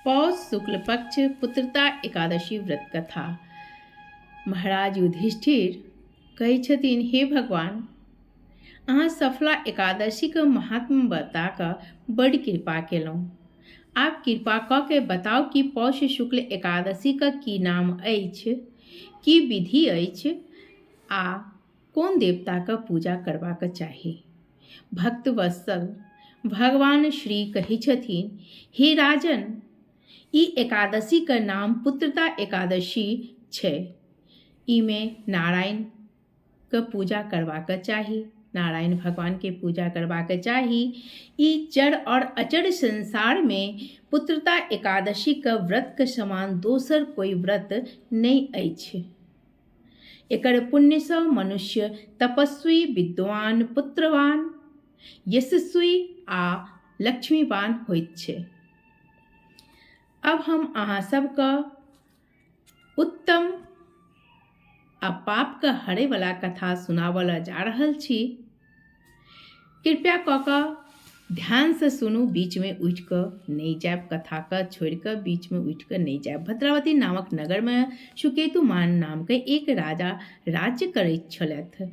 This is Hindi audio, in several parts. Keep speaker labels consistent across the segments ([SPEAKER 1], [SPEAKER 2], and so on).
[SPEAKER 1] पौष शुक्ल पक्ष पुत्रता एकादशी व्रत कथा। महाराज युधिष्ठिर कहै छथिन, हे भगवान, अहाँ सफला एकादशी के महात्म बता कऽ बड़ कृपा केलहुँ। आब कृपा कऽ के बताउ कि पौष शुक्ल एकादशी के की नाम अछि, की विधि अछि आ कोन देवता के पूजा करबाक चाही। भक्त वत्सल भगवान श्री कहै छथिन, हे राजन, ई एकादशी का नाम पुत्रता एकादशी छै। इमे नारायण के पूजा करबाक चाही, नारायण भगवान के पूजा करबाक चाही। ई जड़ और अचर संसार में पुत्रता एकादशी के व्रत के समान दोसर कोई व्रत नहीं अछि। एकर पुण्य सँ मनुष्य तपस्वी, विद्वान, पुत्रवान, यशस्वी आ लक्ष्मीवान होइत छै। अब हम अहाँ सबके उत्तम आ पाप के हरे वाला कथा सुनावल जा रहल छी। कृपया कऽ कऽ ध्यान से सुनू, बीच में उठ कऽ नहीं जायब, कथा के छोड़ कऽ बीच में उठ कऽ नहीं जायब। भद्रावती नामक नगर में सुकेतुमान नाम के एक राजा राज्य करैत छलथि।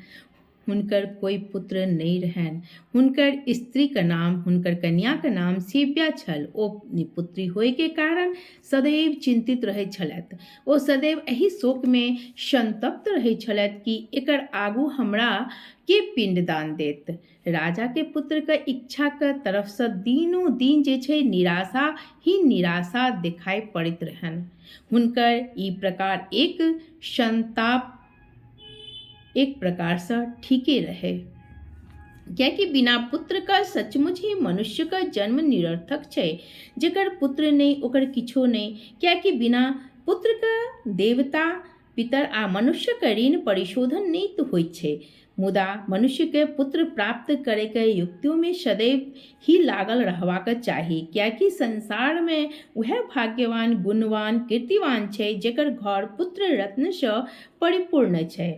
[SPEAKER 1] हुनकर कोई पुत्र नहीं रहनि। हुनकर स्त्री के नाम, हुनकर कन्या के नाम सेव्या छल। ओ निपुत्री होय के कारण सदैव चिंतित रहैत छलथि। ओ सदैव एहि शोक में संतप्त रहैत छलथि कि एकर आगू हमरा के पिंडदान देत। राजा के पुत्र के इच्छा के तरफ से दिनों दिन जे छै निराशा ही निराशा दिखाई पड़ैत रहनि। हुनकर ई प्रकार एक प्रकार से ठीके रहे, कियाकि बिना पुत्र का सचमुच ही मनुष्य का जन्म निरर्थक छै। जेकर पुत्र नहीं ओकर किछो नहीं, कियाकि बिना पुत्र का देवता, पितर आ मनुष्य के ऋण परिशोधन नहीं तो होइत छै। मुदा मनुष्य के पुत्र प्राप्त करे के युक्तियों में सदैव ही लागल रहबाक चाही, कियाकि संसार में वह भाग्यवान, गुणवान, कीर्तिवान छै जेकर घर पुत्र रत्न से परिपूर्ण छै।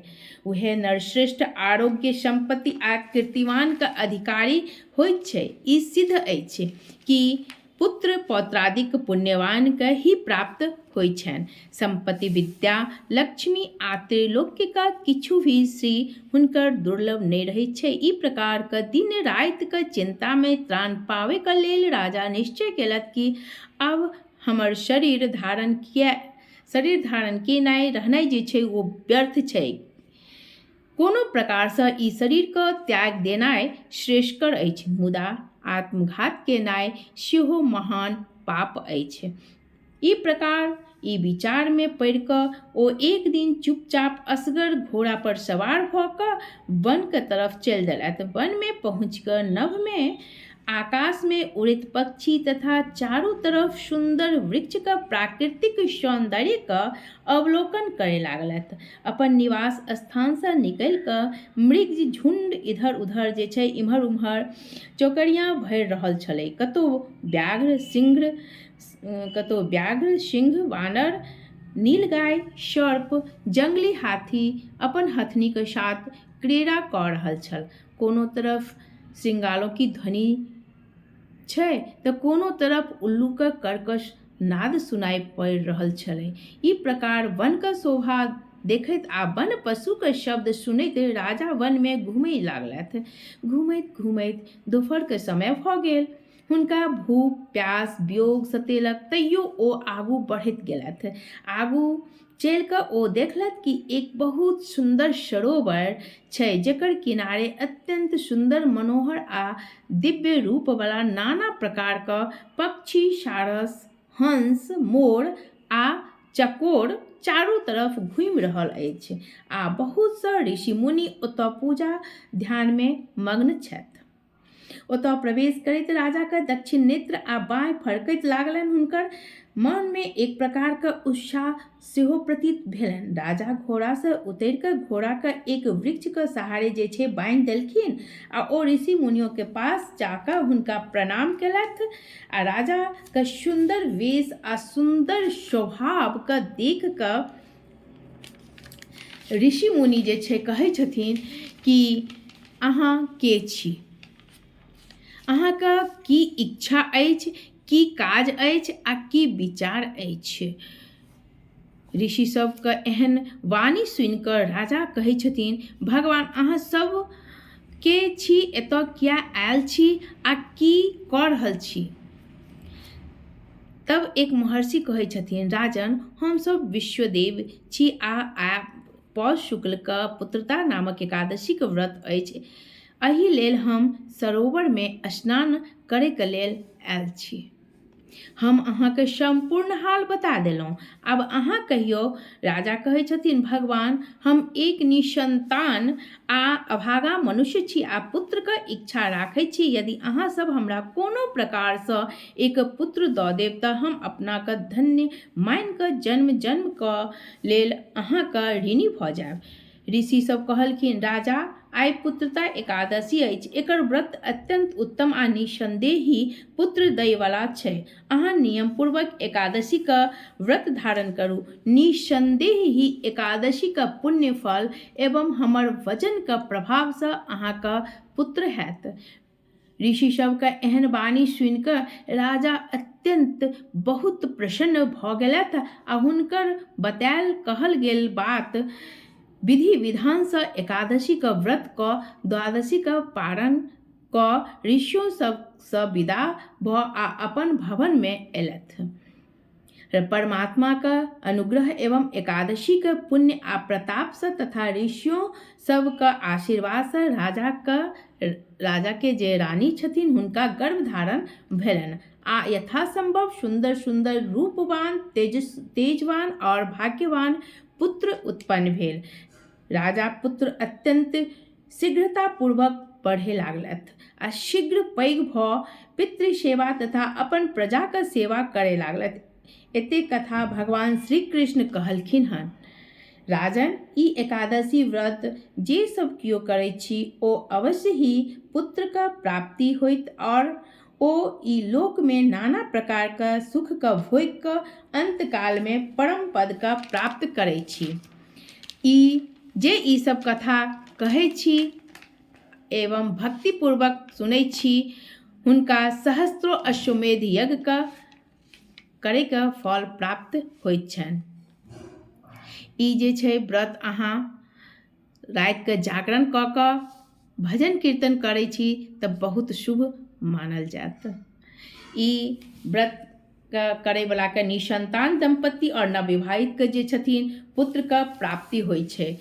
[SPEAKER 1] वह नरश्रेष्ठ, आरोग्य, संपत्ति आ कीर्तिमान का अधिकारी होइत छै। ई सिद्ध अछि कि पुत्र पौत्रादिक पुण्यवान के ही प्राप्त होइ छनि। संपत्ति, विद्या, लक्ष्मी आ त्रैलोक्य का किछु भी श्री हुनकर दुर्लभ नहीं रहैत छै। ई प्रकार के दिन राति के चिंता में त्राण पावे के लेल राजा निश्चय केलक कि अब हमर शरीर धारण केनाइ रहनाइ जे छै वो व्यर्थ छै। कोनो प्रकार से ई शरीर के त्याग देनाइ श्रेष्ठकर अछि, मुदा आत्मघात केनाइ सेहो महान पाप अछि। ई प्रकार ई विचार में पड़ि कऽ ओ एक दिन चुपचाप असगर घोड़ा पर सवार भऽ कऽ वन के तरफ चलि देलथि। वन में पहुँच कऽ नभ में आकाश में उड़ैत पक्षी तथा चारों तरफ सुंदर वृक्ष का प्राकृतिक सौंदर्य का अवलोकन करे लागलथि। अपन निवास स्थान से निकलि कऽ मृग झुंड इधर उधर जे छै इम्हर उम्हर चौकड़िया भरि रहल छलै। कतौ व्याघ्र, सिंह, वानर, नीलगाय, सर्प, जंगली हाथी अपन हथनी के साथ क्रीड़ा कऽ रहल छल। कोनो तरफ श्रृंगालों की ध्वनि छै तऽ कोनो तरफ उल्लू के कर्कश नाद सुनाई पड़ि रहल छलै। ई प्रकार वन के शोभा देखैत आ वन पशु के शब्द सुनैत राजा वन में घूमय लागलथि। घूमैत घूमैत दोपहर के समय भऽ गेल। हुनका भूख प्यास वियोग सतेलक, तैयो ओ आगू बढ़ैत गेलथि। आगू चलि कऽ ओ देखलथि कि एक बहुत सुंदर सरोवर छै जेकर किनारे अत्यंत सुंदर, मनोहर आ दिव्य रूप वाला नाना प्रकार का पक्षी, सारस, हंस, मोर आ चकोर चारों तरफ घूमि रहल अछि आ बहुत सा ऋषि मुनि ओतऽ पूजा ध्यान में मग्न छथि। ओतऽ प्रवेश करैत राजा के दक्षिण नेत्र आ बाँय फड़कैत लागलनि। हुनकर मन में एक प्रकार का उत्साह सेहो प्रतीत भेलनि। राजा घोड़ा से उतरि कऽ घोड़ा के एक वृक्ष के सहारे जे छै बांधि देलखिन आ ओ ऋषि मुनियों के पास जाकर हुनका प्रणाम केलथि। आ राजा के सुंदर वेश आ सुंदर स्वभाव के देख कऽ ऋषि मुनि जे छै कहै छथिन कि अहाँ के छी, अहाँके की इच्छा अछि, की काज अछि आ की विचार अछि। ऋषि सबके एहन वाणी सुनिकऽ राजा कहै छथिन, भगवान अहाँ सब के छी, एतऽ किया आयल छी आ की कऽ रहल छी। तब एक महर्षि कहै छथिन, राजन हमसब विश्वदेव छी आ पौष शुक्लके पुत्रता नामक एकादशीके व्रत अछि। एहि लेल हम सरोवरमे स्नान करैके लेल आयल छी। हम अहाँके संपूर्ण हाल बता देलहुँ, आब अहाँ कहियौ। राजा कहै छथिन, भगवान हम एक निसंतान आ अभागा मनुष्य छी आ पुत्रके इच्छा राखै छी। यदि अहाँ सब हमरा कोनो प्रकारसँ एक पुत्र दऽ देब तऽ हम अपनाके धन्य मानि कऽ जन्म जन्मके लेल अहाँके ऋणी भऽ जायब। ऋषि सब कहलखिन, राजा आइ पुत्रता एकादशी अछि। एकर व्रत अत्यंत उत्तम आ निसंदेही पुत्र दैवला छै। अहाँ नियमपूर्वक एकादशीके व्रत धारण करू। निसंदेही एकादशीके पुण्य फल एवं हमर वचनके प्रभावसँ अहाँके पुत्र हैत। ऋषि सबके एहन वाणी सुनिकऽ राजा अत्यंत बहुत प्रसन्न भऽ गेलथि आ हुनकर बतायल कहल गेल बात विधि विधानसँ एकादशीके व्रत कऽ द्वादशीके पारण कऽ ऋषियों सबसँ विदा भऽ आ अपन भवनमे अयलथि। परमात्माके अनुग्रह एवं एकादशीके पुण्य आ प्रतापसँ तथा ऋषियों सबके आशीर्वादसँ राजाके जे रानी छथिन हुनका गर्भधारण भेलनि आ यथासंभव सुंदर सुंदर रूपवान तेजवान और भाग्यवान पुत्र उत्पन्न भेल। राजा पुत्र अत्यंत शीघ्रतापूर्वक बढ़े लागलथि आ शीघ्र पैघ भऽ पितृ सेवा तथा अपन प्रजाके सेवा करे लागलथि। एतेक कथा भगवान श्री कृष्ण कहलखिन हन। राजन ई एकादशी व्रत जे सब कियो करै छी ओ अवश्य ही पुत्रके प्राप्ति होइत और ओ ई लोकमे नाना प्रकारके सुखके भोगिकऽ अंतकालमे परम पदके प्राप्त करै छी। ई सब कथा कहै छी एवं भक्तिपूर्वक सुनै छी, हुनका सहस्त्रो अश्वमेध यज्ञके करैके फल प्राप्त होइत छनि। ई जे छै व्रत अहाँ रातिके जागरण कऽ कऽ भजन कीर्तन करै छी तऽ बहुत शुभ मानल जायत। ई व्रत करैवलाके निसंतान दंपति और नवविवाहितके जे छथिन पुत्रके प्राप्ति होइ छै।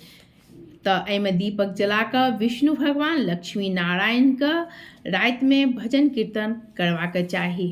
[SPEAKER 1] तऽ एहिमे दीपक जलाकऽ विष्णु भगवान लक्ष्मी नारायणके रातिमे भजन कीर्तन करबाक चाही।